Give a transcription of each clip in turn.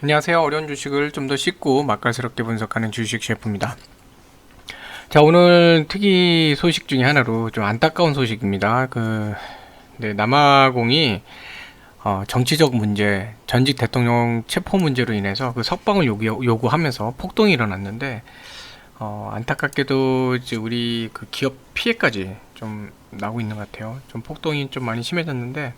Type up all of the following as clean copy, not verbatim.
안녕하세요. 어려운 주식을 좀 더 쉽고 맛깔스럽게 분석하는 주식 셰프입니다. 자, 오늘 특이 소식 중에 하나로 좀 안타까운 소식입니다. 남아공이 정치적 문제, 전직 대통령 체포 문제로 인해서 그 석방을 요구하면서 폭동이 일어났는데, 안타깝게도 이제 우리 그 기업 피해까지 좀 나고 있는 것 같아요. 좀 폭동이 좀 많이 심해졌는데,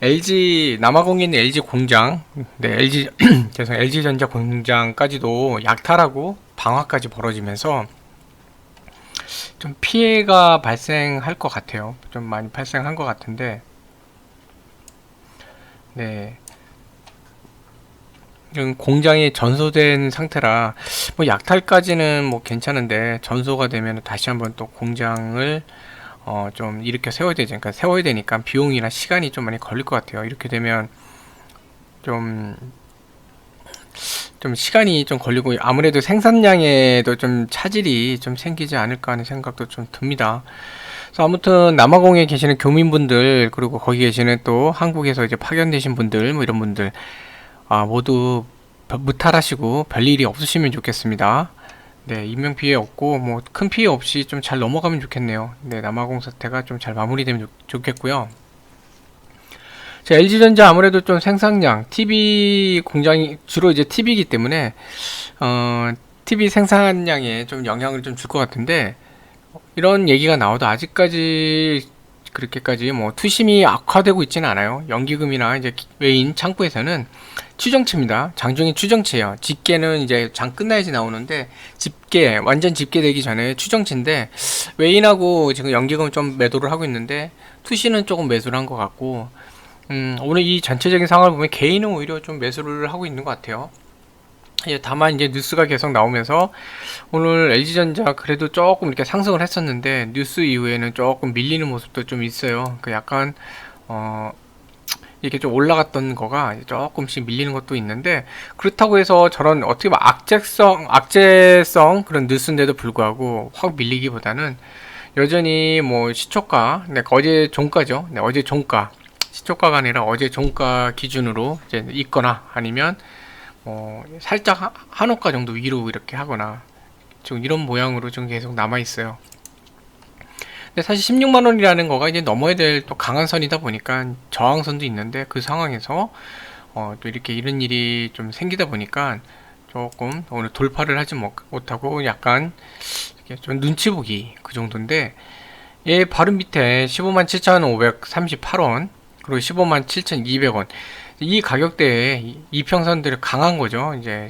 LG 남아공에 있는 LG 공장, 네, LG 죄송 LG전자 공장까지도 약탈하고 방화까지 벌어지면서 좀 피해가 발생할 것 같아요. 좀 많이 발생한 것 같은데, 네, 지금 공장이 전소된 상태라 뭐 약탈까지는 뭐 괜찮은데 전소가 되면 다시 한번 또 공장을 좀 일으켜 세워야 되죠. 그러니까 세워야 되니까 비용이나 시간이 좀 많이 걸릴 것 같아요. 이렇게 되면 좀 시간이 좀 걸리고 아무래도 생산량에도 좀 차질이 좀 생기지 않을까 하는 생각도 좀 듭니다. 그래서 아무튼 남아공에 계시는 교민분들 그리고 거기 계시는 또 한국에서 이제 파견되신 분들 뭐 이런 분들 모두 무탈하시고 별일이 없으시면 좋겠습니다. 네, 인명 피해 없고 뭐 큰 피해 없이 좀 잘 넘어가면 좋겠네요. 네, 남아공 사태가 좀 잘 마무리되면 좋겠고요. 자, LG전자 아무래도 좀 생산량, TV 공장이 주로 이제 TV이기 때문에 TV 생산량에 좀 영향을 좀 줄 것 같은데 이런 얘기가 나와도 아직까지 그렇게까지 뭐 투심이 악화되고 있지는 않아요. 연기금이나 이제 외인 창구에서는 추정치입니다. 장중에 추정치예요. 집계는 이제 장 끝나야지 나오는데 집계 완전 집계되기 전에 추정치인데 외인하고 지금 연기금 좀 매도를 하고 있는데 투시는 조금 매수를 한 것 같고 오늘 이 전체적인 상황을 보면 개인은 오히려 좀 매수를 하고 있는 것 같아요. 예, 다만 이제 뉴스가 계속 나오면서 오늘 LG전자 그래도 조금 이렇게 상승을 했었는데 뉴스 이후에는 조금 밀리는 모습도 좀 있어요. 그 약간 이렇게 좀 올라갔던 거가 조금씩 밀리는 것도 있는데 그렇다고 해서 저런 어떻게 보면 악재성 그런 뉴스인데도 불구하고 확 밀리기보다는 여전히 뭐 시초가, 네, 어제 종가죠. 네, 어제 종가 시초가가 아니라 어제 종가 기준으로 이제 있거나 아니면 살짝 한호가 정도 위로 이렇게 하거나 지금 이런 모양으로 좀 계속 남아 있어요. 근데 사실 16만 원이라는 거가 이제 넘어야 될 또 강한 선이다 보니까 저항선도 있는데 그 상황에서 또 이렇게 이런 일이 좀 생기다 보니까 조금 오늘 돌파를 하지 못하고 약간 이렇게 좀 눈치 보기 그 정도인데 얘 바로 밑에 15만 7,538원 그리고 15만 7,200원 이 가격대에 이평선들이 강한 거죠. 이제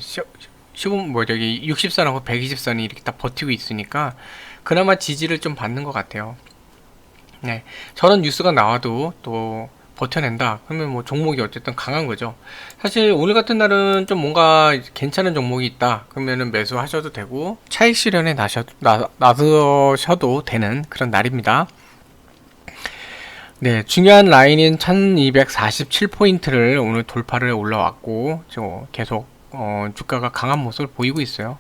15, 뭐 저기 60선하고 120선이 이렇게 딱 버티고 있으니까 그나마 지지를 좀 받는 것 같아요. 네, 저런 뉴스가 나와도 또 버텨낸다. 그러면 뭐 종목이 어쨌든 강한 거죠. 사실 오늘 같은 날은 좀 뭔가 괜찮은 종목이 있다. 그러면은 매수하셔도 되고 차익 실현에 나서셔도 되는 그런 날입니다. 네, 중요한 라인인 1247포인트를 오늘 돌파를 올라왔고 계속 주가가 강한 모습을 보이고 있어요.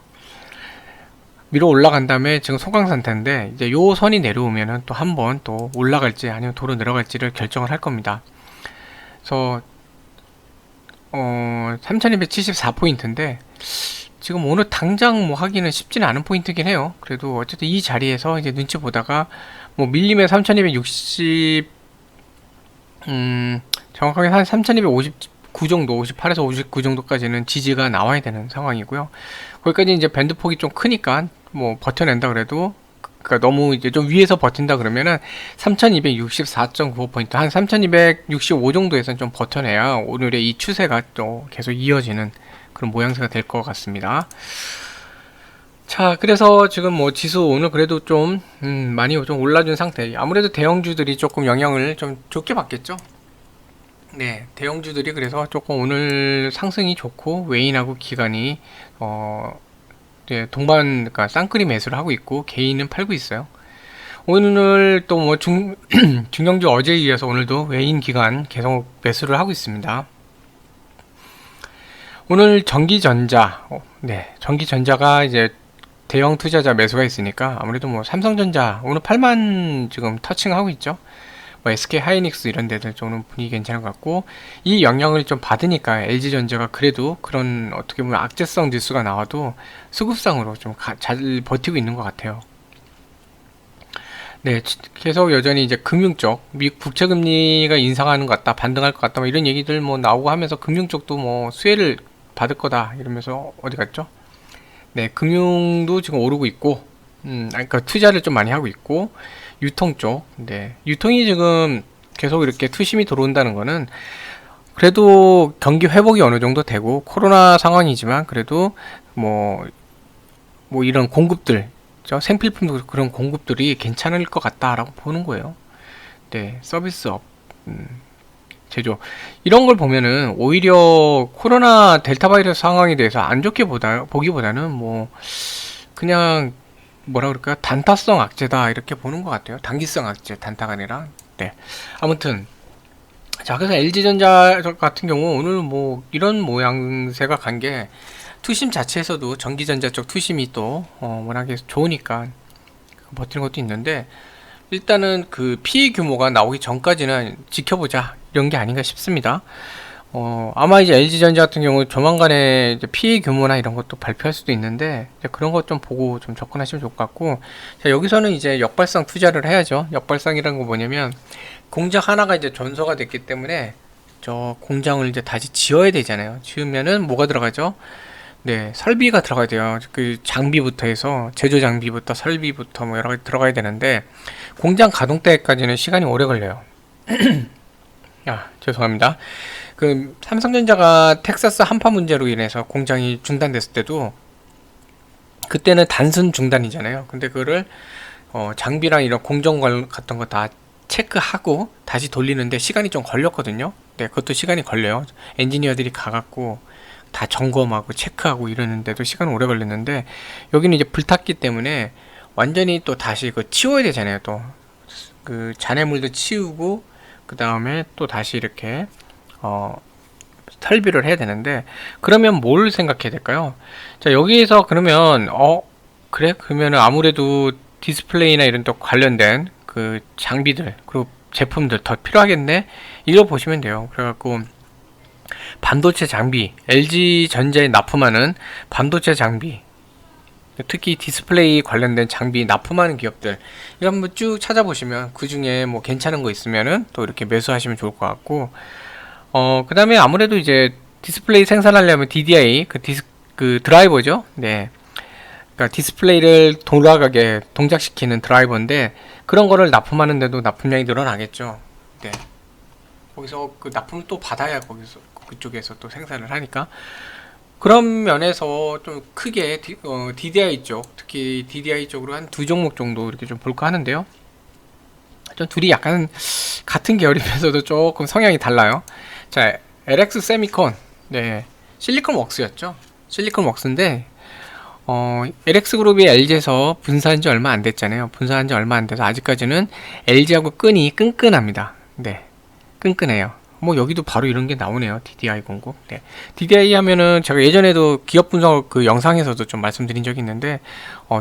위로 올라간 다음에 지금 소강 상태인데 이제 요 선이 내려오면은 또 한 번 또 올라갈지 아니면 도로 내려갈지를 결정을 할 겁니다. 그래서 3274포인트인데 지금 오늘 당장 뭐 하기는 쉽지는 않은 포인트긴 해요. 그래도 어쨌든 이 자리에서 이제 눈치 보다가 뭐 밀리면 3260 정확하게 한 3259 정도, 58에서 59 정도까지는 지지가 나와야 되는 상황이고요. 거기까지 이제 밴드 폭이 좀 크니까 뭐 버텨낸다 그래도 그러니까 너무 이제 좀 위에서 버틴다 그러면은 3264.95포인트 한 3265 정도에서는 좀 버텨내야 오늘의 이 추세가 또 계속 이어지는 그런 모양새가 될 것 같습니다. 자, 그래서 지금 뭐 지수 오늘 그래도 좀 많이 좀 올라준 상태. 아무래도 대형주들이 조금 영향을 좀 좋게 받겠죠. 네, 대형주들이 그래서 조금 오늘 상승이 좋고 외인하고 기관이 네, 그러니까 쌍끌이 매수를 하고 있고 개인은 팔고 있어요. 오늘 또 뭐 중형주 어제에 이어서 오늘도 외인 기관 계속 매수를 하고 있습니다. 오늘 전기전자, 네, 전기전자가 이제 대형 투자자 매수가 있으니까 아무래도 뭐 삼성전자 오늘 8만 지금 터칭하고 있죠. 뭐 SK 하이닉스 이런 데들 좀 분위기 괜찮은 것 같고, 이 영향을 좀 받으니까 LG전자가 그래도 그런 어떻게 보면 악재성 뉴스가 나와도 수급상으로 좀 잘 버티고 있는 것 같아요. 네, 계속 여전히 이제 금융 쪽, 미국 국채 금리가 인상하는 것 같다, 반등할 것 같다, 뭐 이런 얘기들 뭐 나오고 하면서 금융 쪽도 뭐 수혜를 받을 거다 이러면서 어디 갔죠? 네, 금융도 지금 오르고 있고, 그러니까 투자를 좀 많이 하고 있고, 유통 쪽, 네, 유통이 지금 계속 이렇게 투심이 들어온다는 거는 그래도 경기 회복이 어느 정도 되고 코로나 상황이지만 그래도 뭐, 뭐 이런 공급들, 생필품 그런 공급들이 괜찮을 것 같다라고 보는 거예요. 네, 서비스업, 제조 이런 걸 보면은 오히려 코로나 델타 바이러스 상황에 대해서 안 좋게 보기보다는 뭐 그냥 뭐라 그럴까 단타성 악재다 이렇게 보는 것 같아요. 단기성 악재, 단타가 아니라. 네, 아무튼 자, 그래서 LG전자 같은 경우 오늘 뭐 이런 모양새가 간 게 투심 자체에서도 전기전자 쪽 투심이 또 워낙에 좋으니까 버티는 것도 있는데, 일단은 그 피해 규모가 나오기 전까지는 지켜보자 이런 게 아닌가 싶습니다. 아마 이제 LG전자 같은 경우 조만간에 이제 피해 규모나 이런 것도 발표할 수도 있는데, 이제 그런 것 좀 보고 좀 접근하시면 좋을 것 같고, 자, 여기서는 이제 역발상 투자를 해야죠. 역발상이라는 거 뭐냐면, 공장 하나가 이제 전소가 됐기 때문에 저 공장을 이제 다시 지어야 되잖아요. 지으면은 뭐가 들어가죠? 네, 설비가 들어가야 돼요. 그 장비부터 해서 제조 장비부터 설비부터 뭐 여러 가지 들어가야 되는데, 공장 가동 때까지는 시간이 오래 걸려요. 죄송합니다. 그 삼성전자가 텍사스 한파 문제로 인해서 공장이 중단됐을 때도 그때는 단순 중단이잖아요. 근데 그거를 장비랑 이런 공정 같은 거 다 체크하고 다시 돌리는데 시간이 좀 걸렸거든요. 네, 그것도 시간이 걸려요. 엔지니어들이 가갖고 다 점검하고 체크하고 이러는데도 시간 오래 걸렸는데, 여기는 이제 불탔기 때문에 완전히 또 다시 그 치워야 되잖아요. 또 그 잔해물도 치우고 그 다음에 또 다시 이렇게 설비를 해야 되는데, 그러면 뭘 생각해야 될까요? 자, 여기에서 그러면 그래? 그러면 아무래도 디스플레이나 이런 또 관련된 그 장비들 그리고 제품들 더 필요하겠네? 이거 보시면 돼요. 그래갖고 반도체 장비, LG전자에 납품하는 반도체 장비, 특히 디스플레이 관련된 장비 납품하는 기업들, 이거 한번 쭉 찾아보시면 그 중에 뭐 괜찮은 거 있으면은 또 이렇게 매수하시면 좋을 것 같고, 그 다음에 아무래도 이제 디스플레이 생산하려면 DDI, 그 드라이버죠. 네. 그러니까 디스플레이를 돌아가게 동작시키는 드라이버인데, 그런 거를 납품하는데도 납품량이 늘어나겠죠. 네. 거기서 그 납품을 또 받아야 거기서 그쪽에서 또 생산을 하니까, 그런 면에서 좀 크게 DDI 쪽, 특히 DDI 쪽으로 한 두 종목 정도 이렇게 좀 볼까 하는데요. 좀 둘이 약간 같은 계열이면서도 조금 성향이 달라요. 자, LX 세미콘, 네, 실리콘 웍스였죠. 실리콘 웍스인데, LX 그룹이 LG에서 분사한 지 얼마 안 됐잖아요. 분사한 지 얼마 안 돼서 아직까지는 LG하고 끈이 끈끈합니다. 네, 끈끈해요. 뭐 여기도 바로 이런 게 나오네요. DDI 공급. 네. DDI 하면은 제가 예전에도 기업 분석 그 영상에서도 좀 말씀드린 적이 있는데,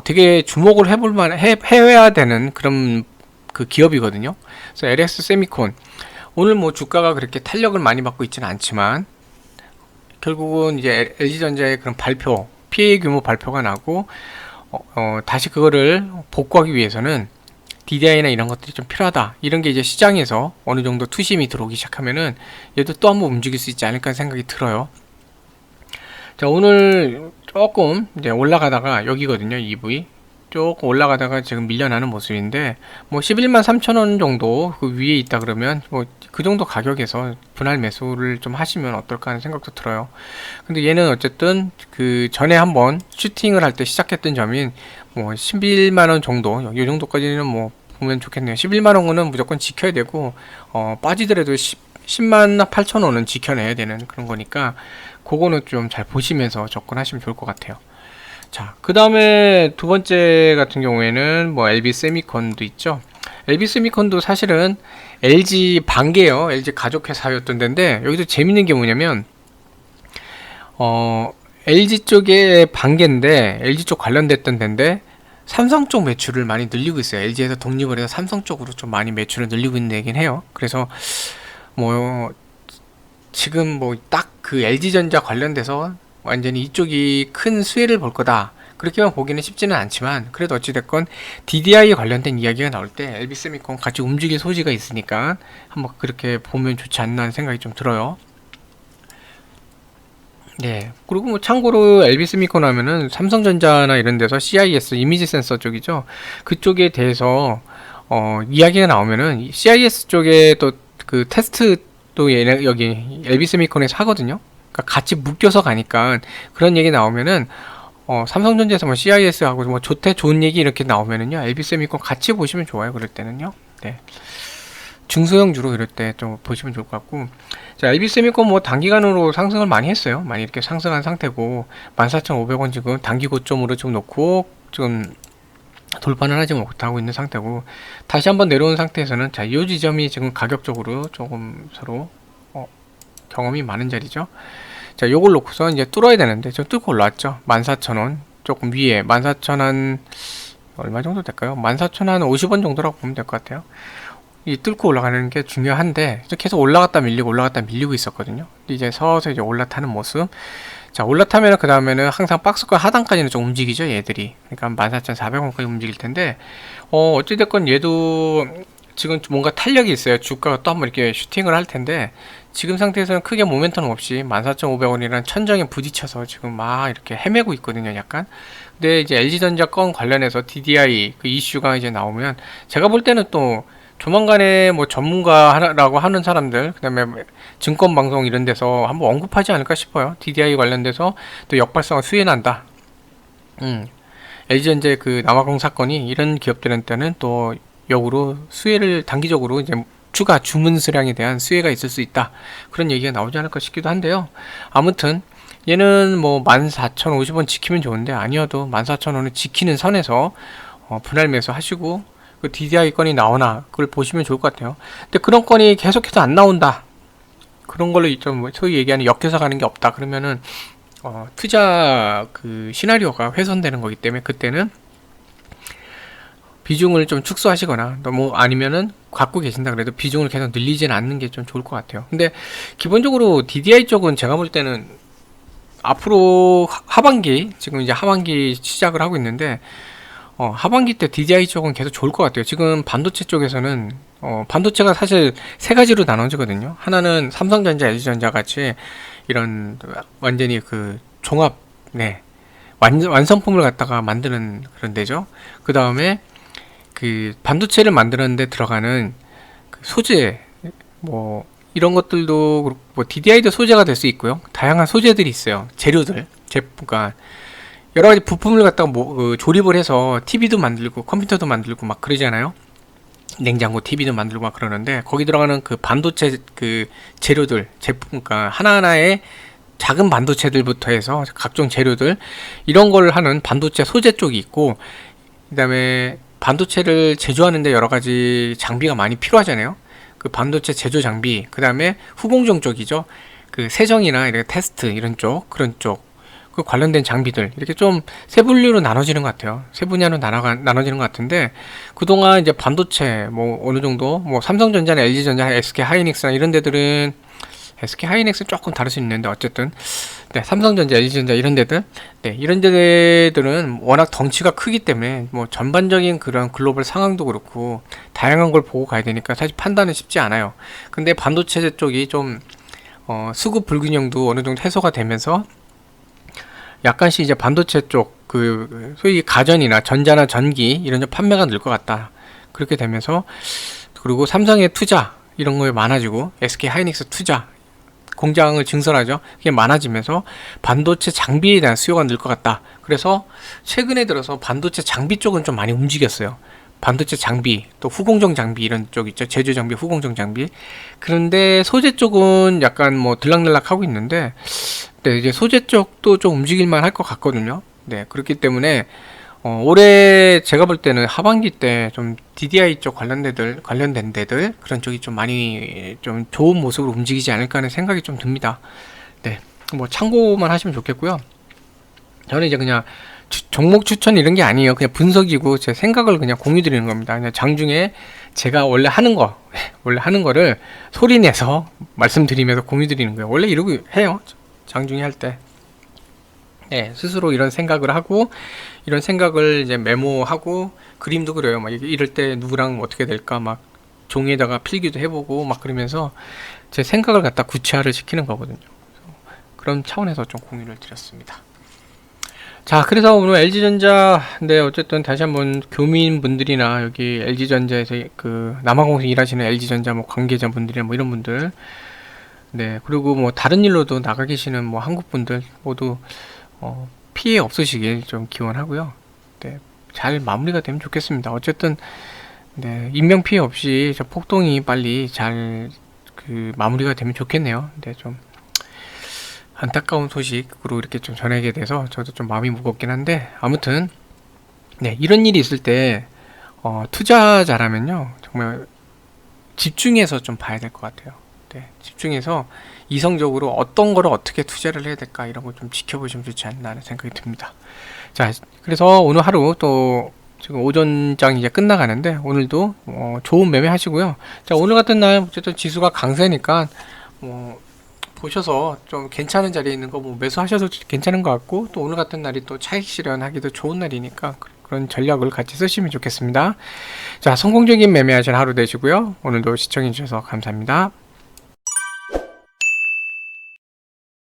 되게 주목을 해야 되는 그런 그 기업이거든요. 그래서 LX 세미콘, 오늘 뭐 주가가 그렇게 탄력을 많이 받고 있지는 않지만 결국은 이제 LG전자의 그런 발표, 피해 규모 발표가 나고 다시 그거를 복구하기 위해서는 DDI나 이런 것들이 좀 필요하다, 이런 게 이제 시장에서 어느 정도 투심이 들어오기 시작하면은 얘도 또 한번 움직일 수 있지 않을까 생각이 들어요. 자, 오늘 조금 이제 올라가다가 여기거든요. EV 조금 올라가다가 지금 밀려나는 모습인데, 뭐 11만 3천 원 정도 그 위에 있다 그러면 뭐 그 정도 가격에서 분할 매수를 좀 하시면 어떨까 하는 생각도 들어요. 근데 얘는 어쨌든 그 전에 한번 슈팅을 할 때 시작했던 점인 뭐 11만 원 정도, 이 정도까지는 뭐 보면 좋겠네요. 11만 원은 무조건 지켜야 되고, 빠지더라도 10만 8천 원은 지켜내야 되는 그런 거니까 그거는 좀 잘 보시면서 접근하시면 좋을 것 같아요. 자, 그 다음에 두 번째 같은 경우에는 뭐 LB 세미콘도 있죠. LB 세미콘도 사실은 LG 반개요. LG 가족 회사였던 데인데, 여기도 재밌는 게 뭐냐면 LG 쪽에 반개인데 LG 쪽 관련됐던 데인데 삼성 쪽 매출을 많이 늘리고 있어요. LG에서 독립을 해서 삼성 쪽으로 좀 많이 매출을 늘리고 있는 얘긴 해요. 그래서 뭐 지금 뭐 딱 그 LG전자 관련돼서 완전히 이쪽이 큰 수혜를 볼 거다, 그렇게만 보기는 쉽지는 않지만, 그래도 어찌됐건 DDI 관련된 이야기가 나올 때 LB세미콘 같이 움직일 소지가 있으니까 한번 그렇게 보면 좋지 않나 하는 생각이 좀 들어요. 네. 그리고 뭐 참고로 LB세미콘 하면은 삼성전자나 이런 데서 CIS 이미지 센서 쪽이죠. 그쪽에 대해서 이야기가 나오면은 CIS 쪽에 또 그 테스트도 여기 LB세미콘에서 하거든요. 그러니까 같이 묶여서 가니까 그런 얘기 나오면은 삼성전자에서 뭐 CIS하고 뭐 좋대 좋은 얘기 이렇게 나오면은요, LB세미콘 같이 보시면 좋아요. 그럴 때는요. 네. 중소형주로 이럴 때 좀 보시면 좋을 것 같고, 자, LB세미콘 뭐 단기간으로 상승을 많이 했어요. 많이 이렇게 상승한 상태고 14,500원 지금 단기 고점으로 좀 놓고 지금 돌파는 하지 못하고 있는 상태고, 다시 한번 내려온 상태에서는 자, 이 지점이 지금 가격적으로 조금 서로 경험이 많은 자리죠. 자, 요걸 놓고서 이제 뚫어야 되는데 좀 뚫고 올라왔죠. 14,000원 조금 위에 14,000원 얼마 정도 될까요? 14,000원 50원 정도라고 보면 될 것 같아요. 이 뚫고 올라가는 게 중요한데 계속 올라갔다 밀리고 있었거든요. 이제 서서히 이제 올라타는 모습. 자, 올라타면 그 다음에는 항상 박스권 하단까지는 좀 움직이죠, 얘들이. 그러니까 14,400원까지 움직일 텐데, 어찌됐건 얘도 지금 뭔가 탄력이 있어요. 주가가 또 한번 이렇게 슈팅을 할 텐데, 지금 상태에서는 크게 모멘텀 없이 14,500원이라는 천정에 부딪혀서 지금 막 이렇게 헤매고 있거든요, 약간. 근데 이제 LG전자 건 관련해서 DDI 그 이슈가 이제 나오면, 제가 볼 때는 또 조만간에 뭐 전문가라고 하는 사람들, 그 다음에 증권방송 이런 데서 한번 언급하지 않을까 싶어요. DDI 관련돼서 또 역발상을 수혜난다. LG전자 그 남아공 사건이 이런 기업들한테는 또 역으로 수혜를 단기적으로 이제 추가 주문 수량에 대한 수혜가 있을 수 있다, 그런 얘기가 나오지 않을까 싶기도 한데요. 아무튼 얘는 뭐 14,050원 지키면 좋은데, 아니어도 14,000원을 지키는 선에서 분할 매수 하시고 그 DDI 건이 나오나 그걸 보시면 좋을 것 같아요. 근데 그런 건이 계속해서 안 나온다, 그런 걸로 좀 소위 얘기하는 엮여서 가는 게 없다, 그러면은 투자 그 시나리오가 훼손되는 거기 때문에 그때는 비중을 좀 축소하시거나, 너무 아니면은 갖고 계신다 그래도 비중을 계속 늘리지는 않는 게 좀 좋을 것 같아요. 근데 기본적으로 DDI 쪽은 제가 볼 때는 앞으로 하반기, 지금 이제 하반기 시작을 하고 있는데, 하반기 때 DDI 쪽은 계속 좋을 것 같아요. 지금 반도체 쪽에서는 반도체가 사실 세 가지로 나눠지거든요. 하나는 삼성전자, LG전자 같이 이런 완전히 그 종합, 네, 완성품을 갖다가 만드는 그런 데죠. 그 다음에 그 반도체를 만드는데 들어가는 그 소재, 뭐 이런 것들도 뭐 DDI도 소재가 될 수 있고요. 다양한 소재들이 있어요. 재료들, 그러니까 여러 가지 부품을 갖다가 조립을 해서 TV도 만들고 컴퓨터도 만들고 막 그러잖아요. 냉장고, TV도 만들고 막 그러는데, 거기 들어가는 그 반도체 그 재료들, 제품, 그러니까 하나하나의 작은 반도체들부터 해서 각종 재료들, 이런 걸 하는 반도체 소재 쪽이 있고, 그 다음에 반도체를 제조하는데 여러 가지 장비가 많이 필요하잖아요. 그 반도체 제조 장비, 그 다음에 후공정 쪽이죠. 그 세정이나 이런 테스트 이런 쪽, 그런 쪽, 그 관련된 장비들, 이렇게 좀 세 분류로 나눠지는 것 같아요. 세 분야로 나눠지는 것 같은데, 그동안 이제 반도체 뭐 어느 정도 뭐 삼성전자나 LG전자, SK 하이닉스나 이런 데들은, SK 하이닉스는 조금 다를 수 있는데 어쨌든 네, 삼성전자, LG전자 이런 데들, 네, 이런 데들은 워낙 덩치가 크기 때문에 뭐 전반적인 그런 글로벌 상황도 그렇고 다양한 걸 보고 가야 되니까 사실 판단은 쉽지 않아요. 근데 반도체 쪽이 좀 수급 불균형도 어느 정도 해소가 되면서 약간씩 이제 반도체 쪽 그 소위 가전이나 전자나 전기 이런 쪽 판매가 늘 것 같다. 그렇게 되면서, 그리고 삼성의 투자 이런 거에 많아지고 SK 하이닉스 투자, 공장을 증설하죠. 그게 많아지면서 반도체 장비에 대한 수요가 늘 것 같다. 그래서 최근에 들어서 반도체 장비 쪽은 좀 많이 움직였어요. 반도체 장비, 또 후공정 장비 이런 쪽 있죠. 제조 장비, 후공정 장비. 그런데 소재 쪽은 약간 뭐 들락날락 하고 있는데, 네, 이제 소재 쪽도 좀 움직일만 할 것 같거든요. 네, 그렇기 때문에 올해 제가 볼 때는 하반기 때 좀 DDI 쪽 관련된 데들 그런 쪽이 좀 많이 좀 좋은 모습으로 움직이지 않을까 하는 생각이 좀 듭니다. 네, 뭐 참고만 하시면 좋겠고요. 저는 이제 그냥 종목 추천 이런 게 아니에요. 그냥 분석이고 제 생각을 그냥 공유 드리는 겁니다. 그냥 장중에 제가 원래 하는 거를 소리내서 말씀드리면서 공유 드리는 거예요. 원래 이러고 해요. 장중에 할 때. 네, 스스로 이런 생각을 하고 이런 생각을 이제 메모하고 그림도 그려요. 막 이럴 때 누구랑 어떻게 될까 막 종이에다가 필기도 해보고 막 그러면서 제 생각을 갖다 구체화를 시키는 거거든요. 그런 차원에서 좀 공유를 드렸습니다. 자, 그래서 오늘 LG전자, 네, 어쨌든 다시 한번 교민분들이나 여기 LG전자에서 그 남아공에서 일하시는 LG전자 뭐 관계자분들이나 뭐 이런 분들, 네, 그리고 뭐 다른 일로도 나가 계시는 뭐 한국분들 모두 피해 없으시길 좀 기원하고요. 네, 잘 마무리가 되면 좋겠습니다. 어쨌든 네, 인명 피해 없이 저 폭동이 빨리 잘 그 마무리가 되면 좋겠네요. 네, 좀 안타까운 소식으로 이렇게 좀 전하게 돼서 저도 좀 마음이 무겁긴 한데 아무튼 네, 이런 일이 있을 때 투자자라면요 정말 집중해서 좀 봐야 될 것 같아요. 네, 집중해서 이성적으로 어떤 거를 어떻게 투자를 해야 될까 이런 거 좀 지켜보시면 좋지 않나 하는 생각이 듭니다. 자, 그래서 오늘 하루 또 지금 오전장 이제 끝나가는데 오늘도 좋은 매매 하시고요. 자, 오늘 같은 날 어쨌든 지수가 강세니까 보셔서 좀 괜찮은 자리에 있는 거 뭐 매수하셔도 괜찮은 것 같고 또 오늘 같은 날이 또 차익 실현하기도 좋은 날이니까 그런 전략을 같이 쓰시면 좋겠습니다. 자, 성공적인 매매하신 하루 되시고요. 오늘도 시청해 주셔서 감사합니다.